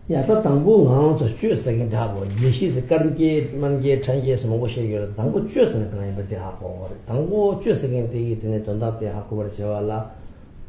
呀，到当部昂这角色跟他不，也许是跟给满给产业什么我些个，当部角色可能也不得下过的，当部角色跟第一天的等到别下过的时候啦，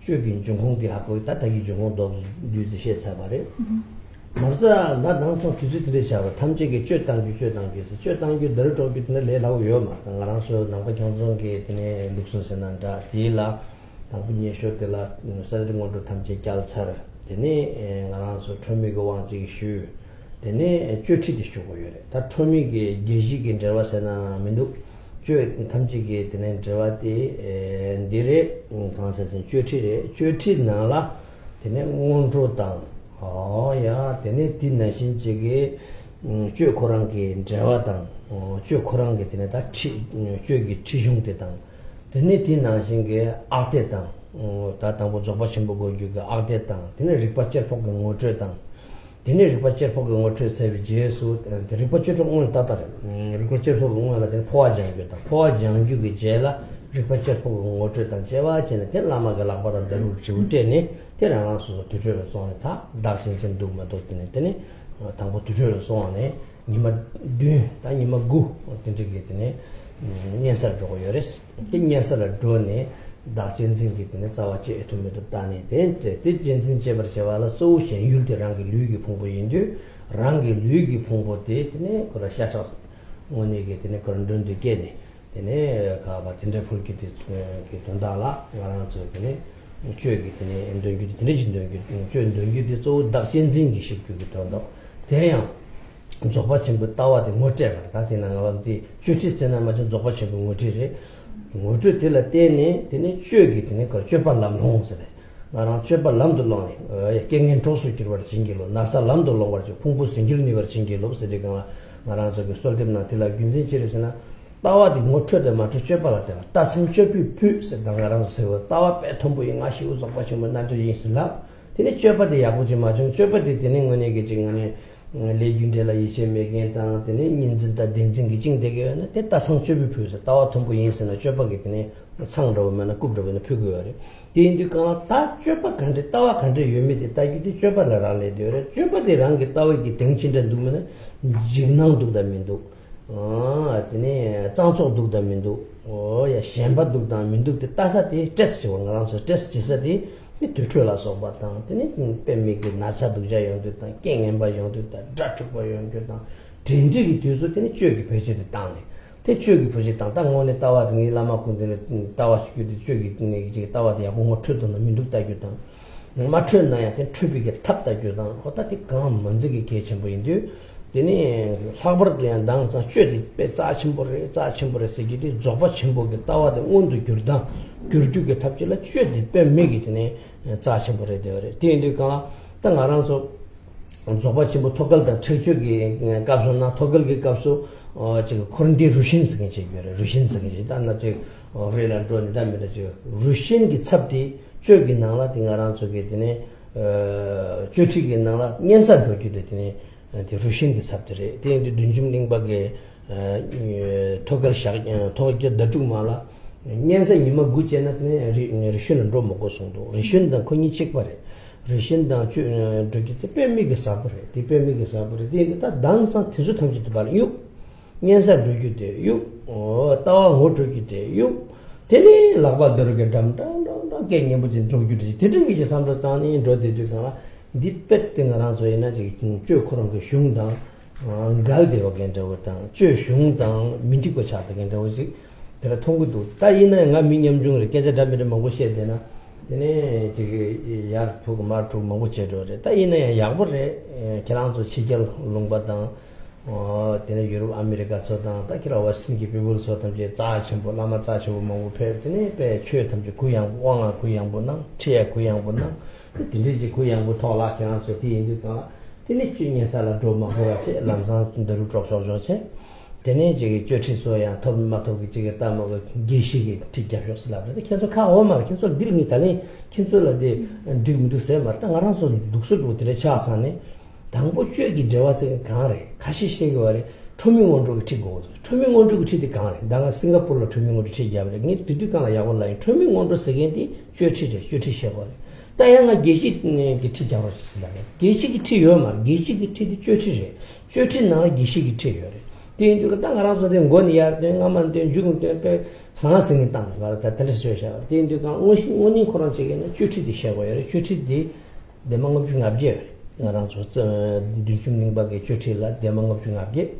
最近中空的下过，大概中空都有这些才吧的。但是啊，那当时就是这些个，他们这个决当是决当就得着比那来老远嘛，刚刚说那个江中给那陆生生那着，第一啦，当不年说的啦，甚至我说他们这教材了。데네 나라서 처음이고 왕지 슈 데네 쥐치디 슈고요래 다 처음이게 예지게 저와서나 민도 쥐 탐지게 되는 저와디 디레 강사선 쥐치나라 데네 온조당 야 데네 딘나신지게 쥐 코랑게 저와당 쥐 코랑게 되네 다 쥐기 치중대당 데네 딘나신게 아대당 다당고 조바심보고 유가 아데당 되네 리파처 포근 오저당 되네 리파처 포근 오저 세비 제수 리파처 오늘 따다래 리파처 포근 오늘 다 포화장이다 포화장 제라 리파처 포근 오저당 제와진에 될라마가 라바다 대로 지우테네 테라랑수 두저로 손다 다신진 두마도 되네 당고 두저로 손에 니마 뉘다 니마 구 어떤지게 되네 년살 저거 요레스 년살을 도네 다진진기 때문에 자와지 에토메도 다니 된데 디진진 제버셔와라 소신 율데랑기 류기 풍부인데 랑기 류기 풍부데 되네 그라 샤차 원이게 되네 그런 돈도 게네 되네 가바 진짜 풀기도 그 돈달라 가라는 저기네 쥐기 되네 엔도기 되네 진도기 쥐엔도기 저 다진진기 식기도 돈도 대양 조바침부 따와데 못해가 다티나 가는데 주치스나 맞은 조바침부 못이지 모두 들을 때네 되네 쥐기 되네 그 쥐발람 홍스래 나랑 쥐발람도 롱에 경연 조수기로 버 진기로 나살람도 롱거 풍부 생길니 버 진기로 세대가 나랑 저기 솔데나 들라 균진지르스나 따와디 못쳐데 맞춰 쥐발라데 따심 쥐비 푸스 나랑 세워 따와 배통부 인가시 우서 버시면 나저 인슬라 되네 쥐바데 야부지 맞은 쥐바데 되는 거네게 지금에 레균데라 이제 메겐다 되네 인진다 된진기 징되게는 됐다 성취비 표서 따와 통부 인선을 쥐바게 되네 상로면 굽르면 표고요래 디인디가 다 쥐바 간데 따와 간데 유미데 따기디 쥐바라라래 되어래 쥐바데랑 게 따와기 등친데 누면 진낭도다 민도 되네 장초도다 민도 야 셴바도다 민도 따사디 테스트 원가라서 테스트 지사디 이 두출라서 봤다. 근데 뱀미게 나차도 자용됐다. 깽엠바 용됐다. 자축바 용됐다. 진지기 뒤에서 되는 쥐기 배제도 땅에. 대 쥐기 배제 땅 땅원에 따와 등이 라마군들 따와시기도 쥐기 등이 이제 따와야 공모 트도는 민족다기다. 맞췄나야 된 트비게 탑다기다. 어떻게 감 먼저기 개천부인데 되니 사버드야 당사 쥐디 배사침보를 세기디 조바 침보게 따와데 온도 규르다. 규르주게 탑질라 쥐디 뱀미게 되네. 자신보래 되어래. 뒤에니까 땅 알아서 조바침보 토글다 체주기 값으나 토글기 값수 지금 코른디 루신스게 제거래. 루신스게 단나 저 레란드론 담에다 저 루신기 찹디 쥐기 나라 딩아란 쪽에 되네. 쥐치기 나라 년산도 되네. 루신기 찹들이 뒤에 둔중링박에 토글 샤 토글 다중마라 년생 이마 구제나네 리신은 좀 먹고 송도 리신다 코니 책바래 리신다 저기 빼미게 사버래 디빼미게 사버래 디다 당상 티주 탐지도 봐 유. 년생 저기데 유. 따와 못 저기데 유. 되니 라바더게 담담담 개념 무슨 저기지 되는 게 삼도산이 저대도가 뒷배등하나 저희나 지금 쭉 그런 거 흉당 갈대로 괜찮다 쭉 흉당 민지고 차다겐데 오지 내가 통구도 따이는 가 민념 중으로 깨져담을 먹고 쉬어야 되나 되네 저기 약 보고 말도 먹고 제조래 따이는 약벌에 계란도 치결 농바다 되네 유럽 아메리카 서다 따기라 와스팅기 비불 서다 이제 자침보 라마 자침보 먹고 배드네 배 최탐지 고향 왕아 고향보나 최 고향보나 딜리지 고향보 토라 계란서 뒤인지가 되네 주인사라 도마고야체 람상 준대로 쪽쪽쪽체 되네 저기 쥐치소야 톱마토기 저기 따먹어 게시기 티자표스라는데 계속 가오마 계속 들미다니 계속라데 드림도 세마 땅아라서 독서도 들에 차사네 당보 쥐기 저와서 가래 가시시게 와래 초명원으로 치고 초명원으로 치디 가래 내가 싱가포르로 초명원으로 치기 하면 니 뒤뒤가나 야올라인 초명원으로 세겐디 쥐치셔 버려 다양한 계시 기치 잡았습니다. 계시 기치 요마 계시 기치 쫓치지 쫓치나 계시 기치 요래. 대인주가 땅 알아서 된 권이야 된 아만 된 죽은 때 상하성이 땅 말다 들으셔야 대인주가 원인 그런 쪽에는 쫓치디 셔고요. 쫓치디 대망업 중 앞je 나랑 저 뒤중능박에 쫓치라 대망업 중 앞je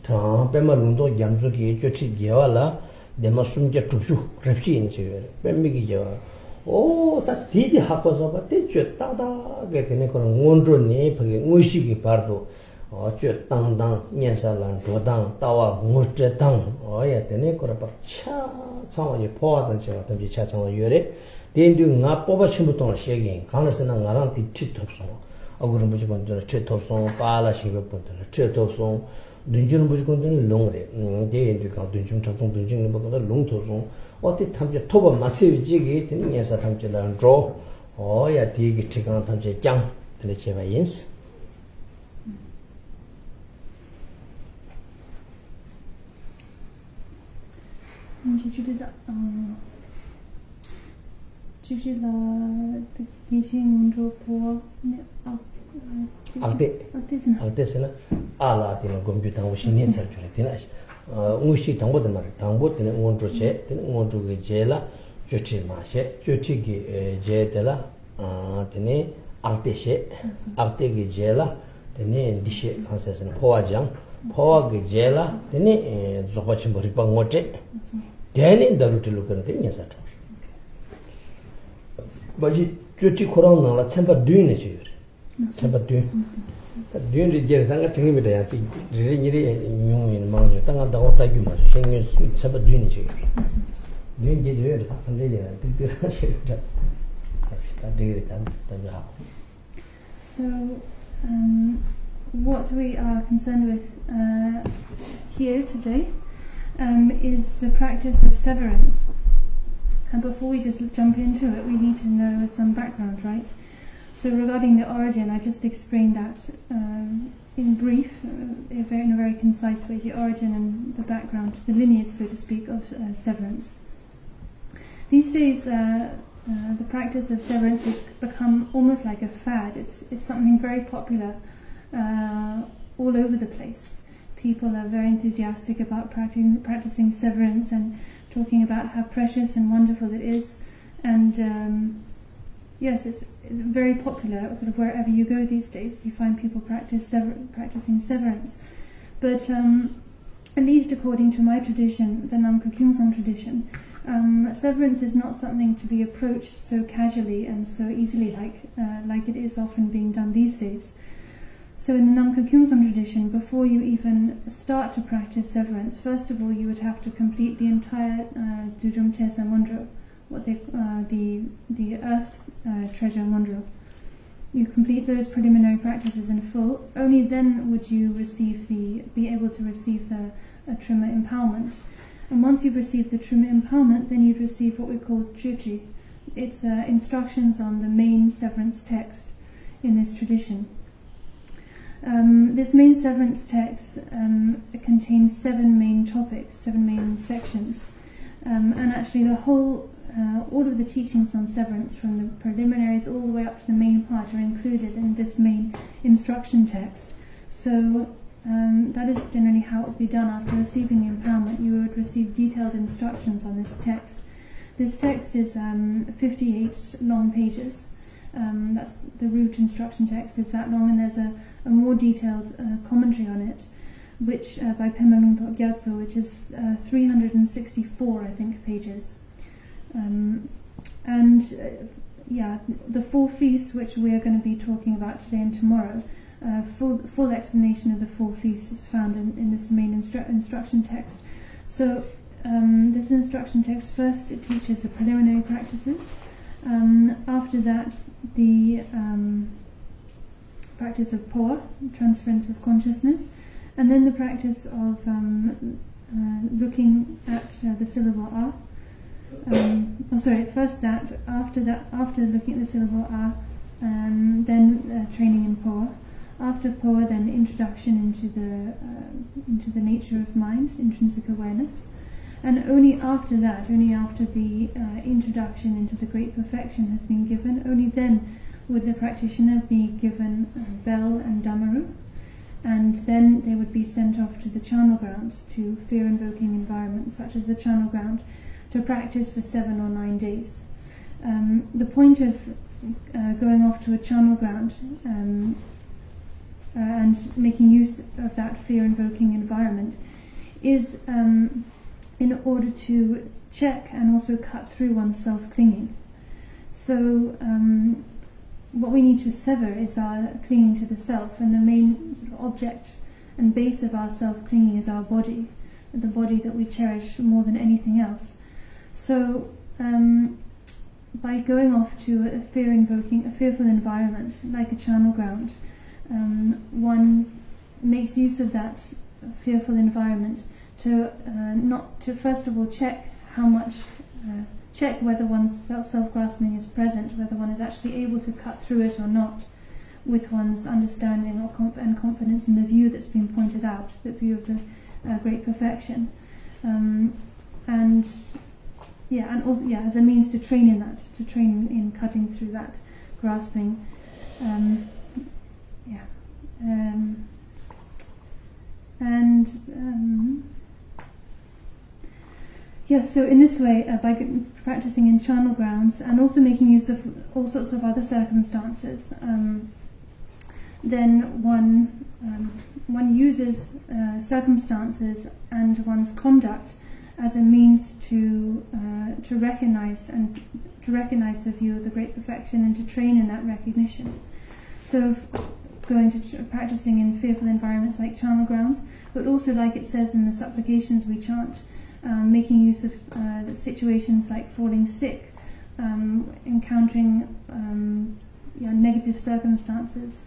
다 빼말운도 양수기 쫓치 개와라 대마 숨게 뚝수 랩시인 지요. 빼미기죠. 오, 다 디디 하고서 봤대 쥐 따다게 되는 그런 원조니 거기 의식이 바로 쥐 땅땅 년살란 도당 따와 무죄당 어야 되네 그러 봐차 상황이 포화된 제가 던지 차창을 요래 대인도 나 뽑아 친구도 시행이 강에서는 나랑 뒤치 없어 어그런 무조건들 최토송 빠라시베 분들 최토송 눈주는 무조건들 롱래 대인도 가 눈좀 작동 눈주는 보다 롱토송 어디 탐지 토번 마세지기 되는 예사 탐지라는 조 어야 디기 지금 탐지 짱 근데 제가 인스 알테스나 알아티는 컴퓨터 오신이 잘 줄이나 우시 당보도 말 당보는 원조체 되는 원조게 제라 조치 마셰 조치기 제텔라 되네 알테셰 알테기 제라 되네 디셰 한세스는 포화장 포화기 제라 되네 조바치 머리빵 모체 되네 다루틀로 그런데 녀사죠 뭐지 조치 코랑 나라 쳔바 뒤네 지요 쳔바 뒤 düğünde gelirsen teknik ya yeri 용인 망조 땅 다고 따기 맞아 생년 sabah düğün için düğün gece öyle tam öyle yani bir şey da degree tam da So what we are concerned with here today is the practice of severance, and before we just jump into it we need to know some background, right? So regarding the origin, I just explained that in brief, in a very concise way, the origin and the background, the lineage, so to speak, of severance. These days, the practice of severance has become almost like a fad. It's something very popular all over the place. People are very enthusiastic about practicing severance and talking about how precious and wonderful it is. And yes, it's very popular. Sort of wherever you go these days, you find people practicing severance. But at least according to my tradition, the Namkha Kyungsong tradition, severance is not something to be approached so casually and so easily like it is often being done these days. So in the Namkha Kyungsong tradition, before you even start to practice severance, first of all you would have to complete the entire Dudrum Tesa Mundro, what they the earth treasure Mundro. You complete those preliminary practices in full. Only then would you be able to receive the Trima empowerment. And once you've received the Trima empowerment, then you'd receive what we call Chuchi. It's instructions on the main severance text in this tradition. This main severance text contains 7 main topics, 7 main sections, and actually the whole, all of the teachings on severance from the preliminaries all the way up to the main part are included in this main instruction text. So that is generally how it would be done after receiving the empowerment. You would receive detailed instructions on this text. This text is 58 long pages. That's the root instruction text is that long, and there's a more detailed commentary on it, which by Pema Lungthok Gyatso, which is 364, I think, pages. Yeah, the 4 feasts which we are going to be talking about today and tomorrow, full explanation of the 4 feasts is found in this main instruction text. So this instruction text, first it teaches the preliminary practices. After that, the practice of Poa, transference of consciousness, and then the practice of looking at the syllable A. After looking at the syllable A, then training in Poa. After Poa, then introduction into the nature of mind, intrinsic awareness. And only after that, only after the introduction into the Great Perfection has been given, only then would the practitioner be given bell and damaru, and then they would be sent off to the charnel grounds, to fear-invoking environments such as the charnel ground, to practice for 7 or 9 days. The point of going off to a charnel ground and making use of that fear-invoking environment is in order to check and also cut through one's self-clinging. So what we need to sever is our clinging to the self, and the main sort of object and base of our self-clinging is our body, the body that we cherish more than anything else. So by going off to a fearful environment like a charnel ground, one makes use of that fearful environment to first of all check whether one's self-grasping is present, whether one is actually able to cut through it or not, with one's understanding and confidence in the view that's been pointed out, the view of the Great Perfection, and also as a means to train in that, to train in cutting through that grasping. So in this way, by practicing in charnel grounds and also making use of all sorts of other circumstances, then one uses circumstances and one's conduct as a means to recognize the view of the Great Perfection and to train in that recognition. So going to practicing in fearful environments like charnel grounds, but also, like it says in the supplications we chant, making use of the situations like falling sick, encountering negative circumstances.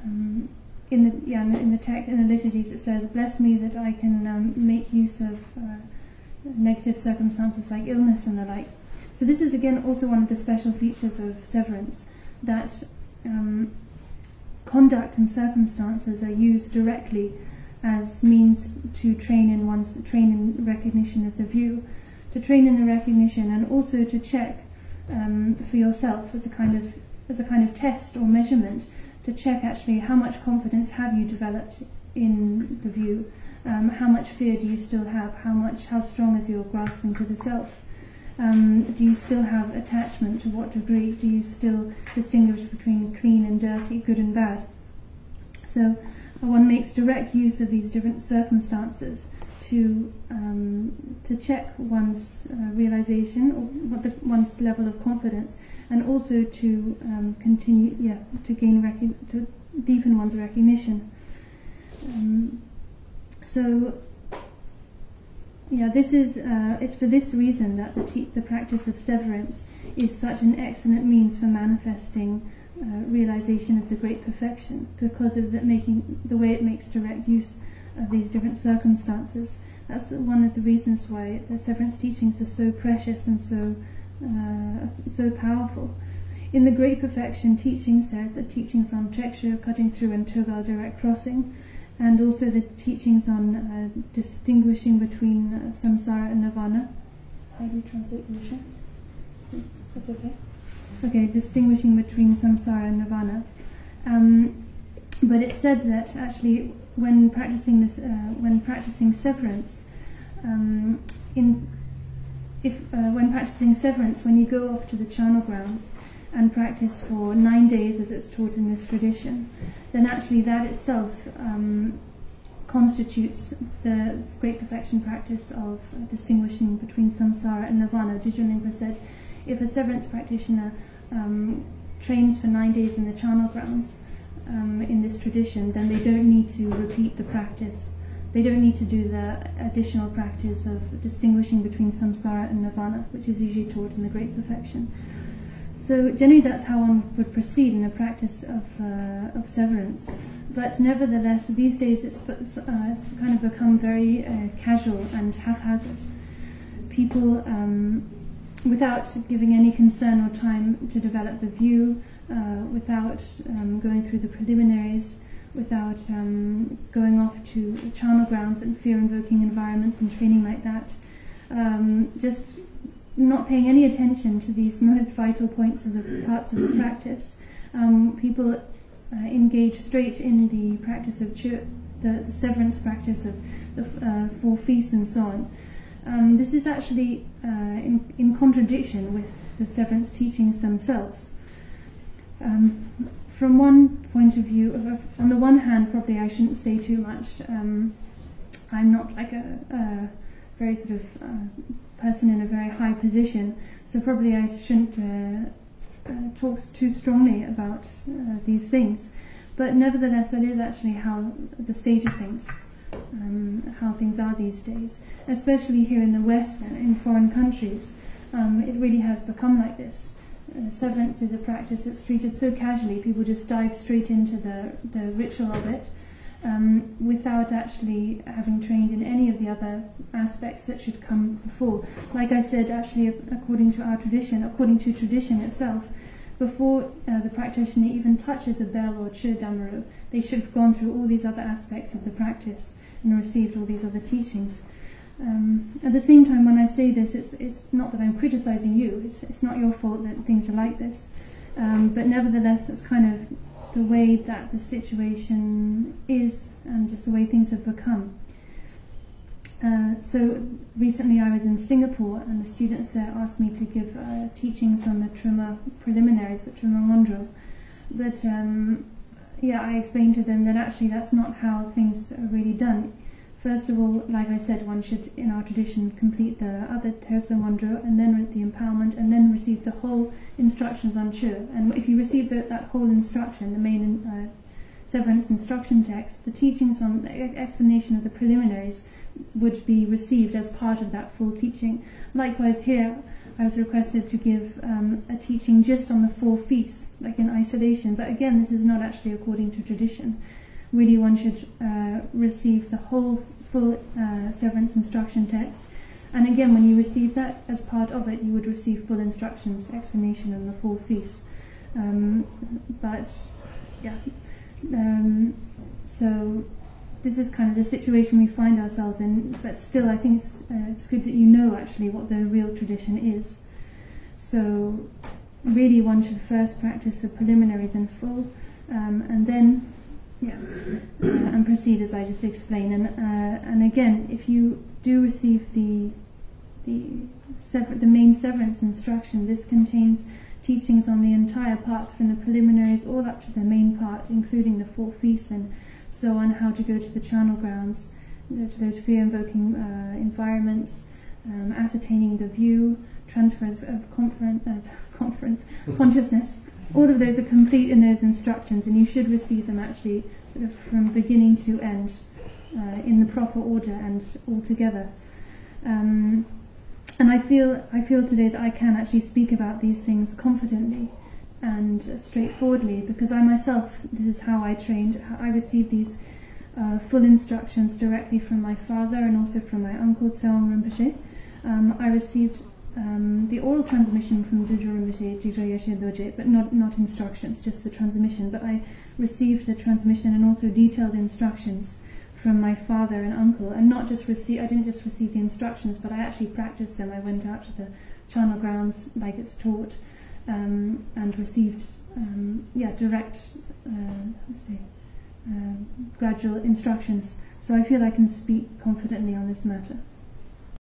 In the liturgies it says, "Bless me that I can make use of negative circumstances like illness and the like." So this is again also one of the special features of severance, that conduct and circumstances are used directly as means to train in recognition of the view, to train in the recognition, and also to check for yourself as a kind of test or measurement, to check actually how much confidence have you developed in the view, how much fear do you still have, how strong is your grasping to the self, do you still have attachment, to what degree, do you still distinguish between clean and dirty, good and bad. So one makes direct use of these different circumstances to check one's realization, or one's level of confidence, and also to to deepen one's recognition. This is it's for this reason that the practice of severance is such an excellent means for manifesting realization of the Great Perfection, because of the way it makes direct use of these different circumstances. That's one of the reasons why the severance teachings are so precious and so powerful. In the Great Perfection teachings, there are the teachings on Chekshu, cutting through, and Turgal, direct crossing, and also the teachings on distinguishing between samsara and nirvana. How do you translate Rusha? That's okay. Okay, distinguishing between samsara and nirvana. But it's said that actually, when practicing severance, when you go off to the charnel grounds and practice for 9 days, as it's taught in this tradition, then actually that itself constitutes the Great Perfection practice of distinguishing between samsara and nirvana. Jujun Lingpa said, if a severance practitioner trains for 9 days in the charnel grounds in this tradition, then they don't need to repeat the practice. They don't need to do the additional practice of distinguishing between samsara and nirvana, which is usually taught in the Great Perfection. So generally that's how one would proceed in the practice of severance. But nevertheless, these days it's kind of become very casual and haphazard. People, without giving any concern or time to develop the view, without going through the preliminaries, without going off to charnel grounds and fear-invoking environments and training like that, just not paying any attention to these most vital points of the parts of the practice. People engage straight in the practice of the severance practice of the 4 feasts and so on. This is actually in contradiction with the severance teachings themselves. From one point of view, on the one hand, probably I shouldn't say too much. I'm not like a very sort of person in a very high position, so probably I shouldn't talk too strongly about these things. But nevertheless, that is actually how the state of things, how things are these days, especially here in the West and in foreign countries. It really has become like this. Severance is a practice that's treated so casually. People just dive straight into the ritual of it without actually having trained in any of the other aspects that should come before. Like I said, actually, according to our tradition, according to tradition itself, before the practitioner even touches a bell or chö damaru, they should have gone through all these other aspects of the practice and received all these other teachings. At the same time, when I say this, it's not that I'm criticizing you. It's not your fault that things are like this. But nevertheless, that's kind of the way that the situation is and just the way things have become. So recently I was in Singapore, and the students there asked me to give teachings on the Truma preliminaries, the Truma Mondro. But yeah, I explained to them that actually that's not how things are really done. First of all, like I said, one should, in our tradition, complete the other Tersa Mondro, and then the empowerment, and then receive the whole instructions on Chö. And if you receive that whole instruction, the main severance instruction text, the teachings on the explanation of the preliminaries would be received as part of that full teaching. Likewise here, I was requested to give a teaching just on the 4 feasts, like in isolation, but again, this is not actually according to tradition. Really, one should receive the whole full severance instruction text, and again, when you receive that as part of it, you would receive full instructions, explanation on the 4 feasts. But yeah, so this is kind of the situation we find ourselves in, but still I think it's good that you know actually what the real tradition is. So really one should first practice the preliminaries in full, and then and proceed as I just explained. And again, if you do receive the main severance instruction, this contains teachings on the entire part, from the preliminaries all up to the main part, including the 4 feasts and so on, how to go to the charnel grounds, to those fear-invoking environments, ascertaining the view, transfers of consciousness. All of those are complete in those instructions, and you should receive them actually sort of from beginning to end in the proper order and all together. And I feel today that I can actually speak about these things confidently and straightforwardly, because I myself, this is how I trained. I received these full instructions directly from my father and also from my uncle Tsewang Rinpoche. I received the oral transmission from Dudro Rinpoche, Jigdra Yeshe Doje, but not instructions, just the transmission. But I received the transmission and also detailed instructions from my father and uncle, and not just I didn't just receive the instructions, but I actually practiced them. I went out to the charnel grounds like it's taught, and received direct gradual instructions. So I feel I can speak confidently on this matter.